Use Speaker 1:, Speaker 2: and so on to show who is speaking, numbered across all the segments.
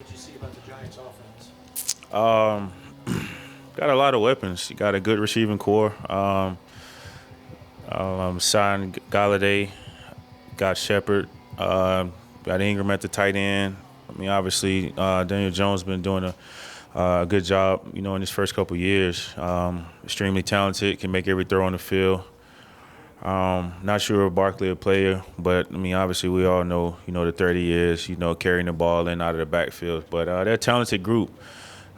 Speaker 1: What did you see about the Giants offense?
Speaker 2: Um, got a lot of weapons. You got a good receiving core. Signed Galladay, got Shepard, got Ingram at the tight end. I mean, obviously, Daniel Jones been doing a good job, in his first couple years. Extremely talented, can make every throw on the field. Not sure if Barkley a player, but I mean, obviously, we all know, the 30 years, carrying the ball in out of the backfield. But they're a talented group.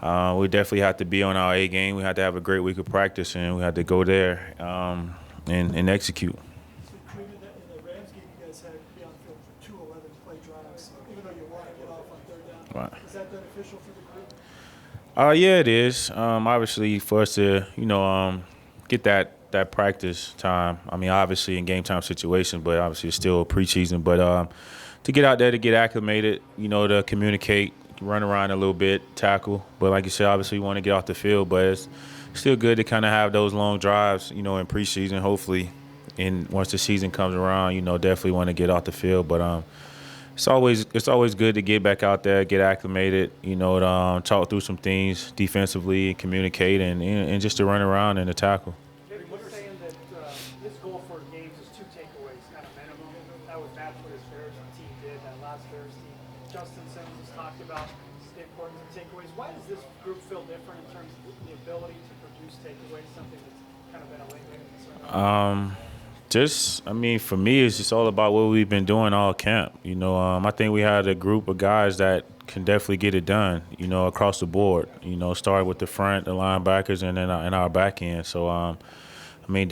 Speaker 2: We definitely have to be on our A game. We have to have a great week of practice, and we have to go there and execute.
Speaker 3: So Kareem, in the Rams game, you guys had to be on the field for 2 11 play drives, even though you want to get off on third down.
Speaker 2: Right.
Speaker 3: Is that beneficial for the group?
Speaker 2: Yeah, it is. Obviously, for us to get that practice time. I mean, obviously in game time situations, but obviously it's still preseason. But to get out there to get acclimated, to communicate, run around a little bit, tackle. But like you said, obviously we want to get off the field, but it's still good to kind of have those long drives, in preseason. Hopefully, and once the season comes around, definitely want to get off the field. But it's always good to get back out there, get acclimated, talk through some things defensively, communicate, and just to run around and to tackle.
Speaker 4: Kareem, you're saying that his goal for games is 2 takeaways, kind of minimum. That would match what his Bears team did, that last Bears team. Justin Simmons has talked about the importance of takeaways. Why does this group feel different in terms of the ability to produce takeaways, something that's kind of been a lingering concern?
Speaker 2: I mean, for me, it's just all about what we've been doing all camp. I think we had a group of guys that can definitely get it done, across the board. Start with the front, the linebackers, and then our back end. So, I mean,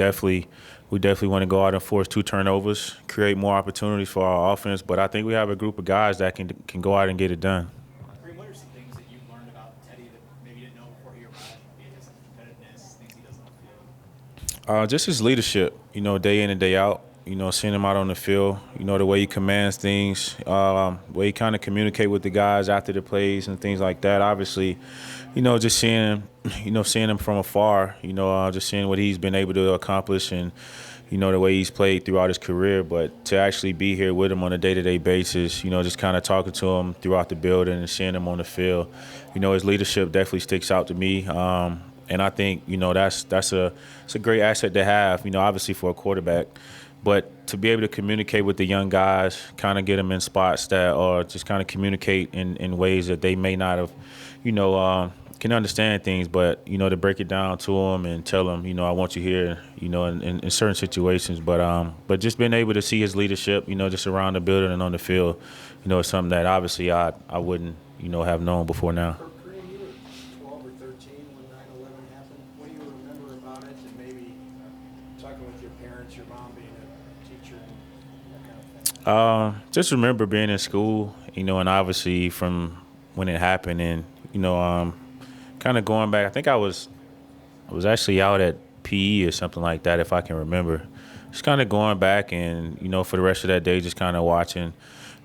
Speaker 2: we definitely want to go out and force 2 turnovers, create more opportunities for our offense. But I think we have a group of guys that can go out and get it done.
Speaker 1: Kareem, what are some things that you've learned about Teddy that maybe you didn't know before he arrived? Maybe his competitiveness, things he does on the field.
Speaker 2: Just his leadership, day in and day out. Seeing him out on the field, the way he commands things, way he kind of communicate with the guys after the plays and things like that. Obviously, just seeing him from afar, just seeing what he's been able to accomplish and, the way he's played throughout his career. But to actually be here with him on a day-to-day basis, just kind of talking to him throughout the building and seeing him on the field, his leadership definitely sticks out to me. And I think, that's a great asset to have, obviously for a quarterback. But to be able to communicate with the young guys, kind of get them in spots that, or just kind of communicate in ways that they may not have, can understand things, but, to break it down to them and tell them, I want you here, in certain situations. But just being able to see his leadership, just around the building and on the field, is something that obviously I wouldn't, have known before now.
Speaker 1: Kareem, you were 12 or 13 when 9/11 happened. What do you remember about it? And maybe talking with your parents, your mom being a teacher, and that kind of thing.
Speaker 2: Just remember being in school, and obviously from when it happened, and kind of going back. I think I was actually out at PE or something like that, if I can remember. Just kind of going back, and for the rest of that day, just kind of watching,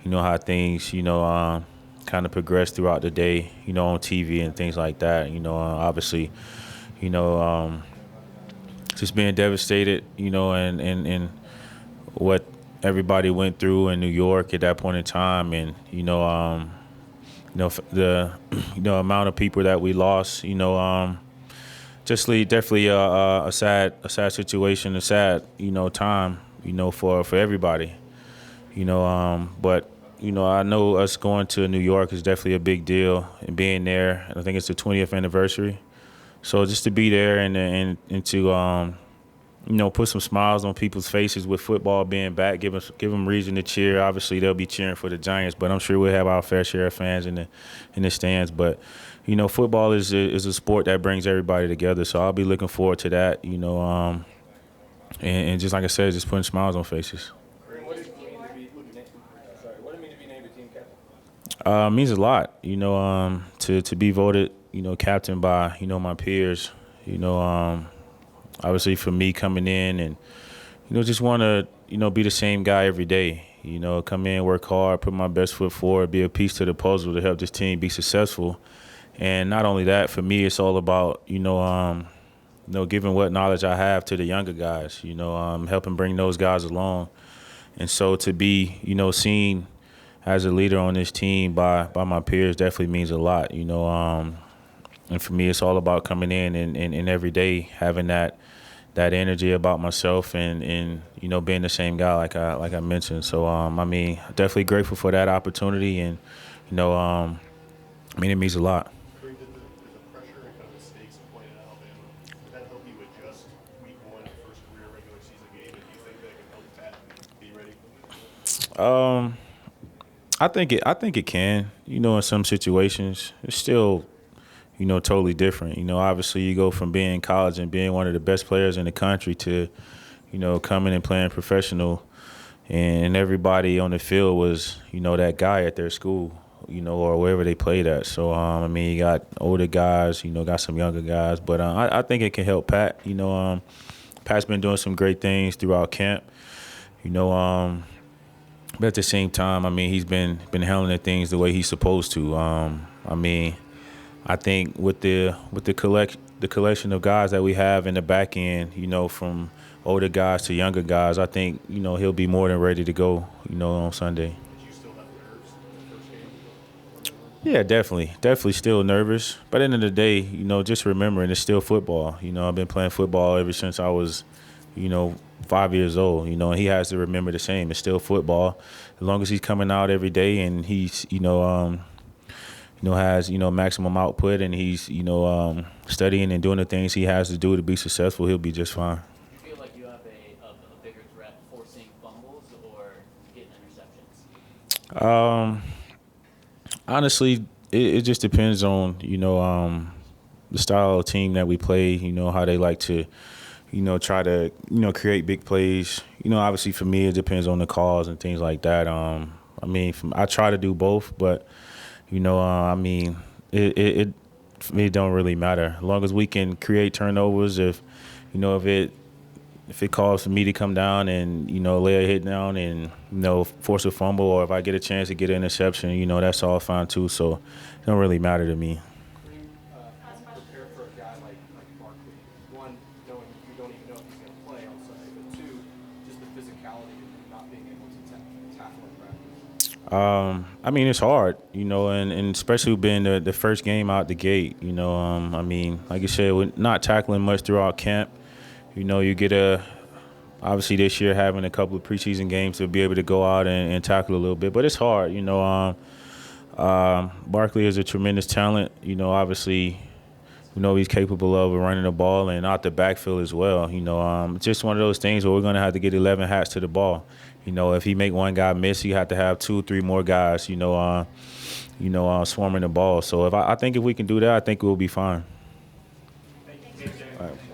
Speaker 2: how things, kind of progress throughout the day, on TV and things like that. Obviously, you know, um, just being devastated, and what everybody went through in New York at that point in time, and the amount of people that we lost, definitely a sad situation, a sad time, for everybody, but. I know us going to New York is definitely a big deal, and being there. I think it's the 20th anniversary, so just to be there and to put some smiles on people's faces with football being back, give them reason to cheer. Obviously, they'll be cheering for the Giants, but I'm sure we'll have our fair share of fans in the stands. But football is a sport that brings everybody together, so I'll be looking forward to that. And just like I said, just putting smiles on faces.
Speaker 1: Kareem, what does it mean to be sorry? What does it mean to be named a team captain?
Speaker 2: Means a lot, to be voted, captain by, my peers, obviously for me coming in and, just want to, be the same guy every day, come in, work hard, put my best foot forward, be a piece to the puzzle to help this team be successful. And not only that, for me, it's all about, giving what knowledge I have to the younger guys, helping bring those guys along. And so to be, seen as a leader on this team by my peers definitely means a lot, and for me, it's all about coming in and every day having that energy about myself and being the same guy like I mentioned. So definitely grateful for that opportunity, and it means a lot.
Speaker 5: Kareem, did the pressure and kind of the stakes of playing in Alabama, did that help you adjust week one, first career regular season game? And do you think that can help Pat be ready?
Speaker 2: I think it can. In some situations, it's still totally different. Obviously you go from being in college and being one of the best players in the country to, coming and playing professional, and everybody on the field was, that guy at their school, or wherever they played at. So, you got older guys, got some younger guys, but I think it can help Pat. Pat's been doing some great things throughout camp, but at the same time, he's been handling things the way he's supposed to. I think with the collection of guys that we have in the back end, from older guys to younger guys, I think he'll be more than ready to go, on Sunday.
Speaker 5: Did you still have nerves in the first game?
Speaker 2: Yeah, definitely still nervous. But at the end of the day, just remembering it's still football. I've been playing football ever since I was, 5 years old. And he has to remember the same. It's still football. As long as he's coming out every day and he's, has maximum output, and he's studying and doing the things he has to do to be successful, he'll be just fine.
Speaker 6: Do you feel like you have a bigger threat forcing fumbles or getting interceptions?
Speaker 2: Honestly, it just depends on the style of team that we play. How they like to try to create big plays. Obviously for me it depends on the calls and things like that. I try to do both, but it for me, it don't really matter. As long as we can create turnovers, if it calls for me to come down and, lay a hit down and, force a fumble, or if I get a chance to get an interception, that's all fine too. So it don't really matter to me.
Speaker 1: How do you prepare for a guy like Barkley? One, knowing you don't even know if he's going to play on Sunday, but two, just the physicality of not being able to tackle in practice.
Speaker 2: It's hard, and especially being the first game out the gate, like you said, we're not tackling much throughout camp. You get obviously this year having a couple of preseason games to be able to go out and tackle a little bit, but it's hard, Barkley is a tremendous talent, obviously, he's capable of running the ball and out the backfield as well. Just one of those things where we're going to have to get 11 hats to the ball. If he make one guy miss, you have to have 2 or 3 more guys, swarming the ball. So I think if we can do that, I think we'll be fine.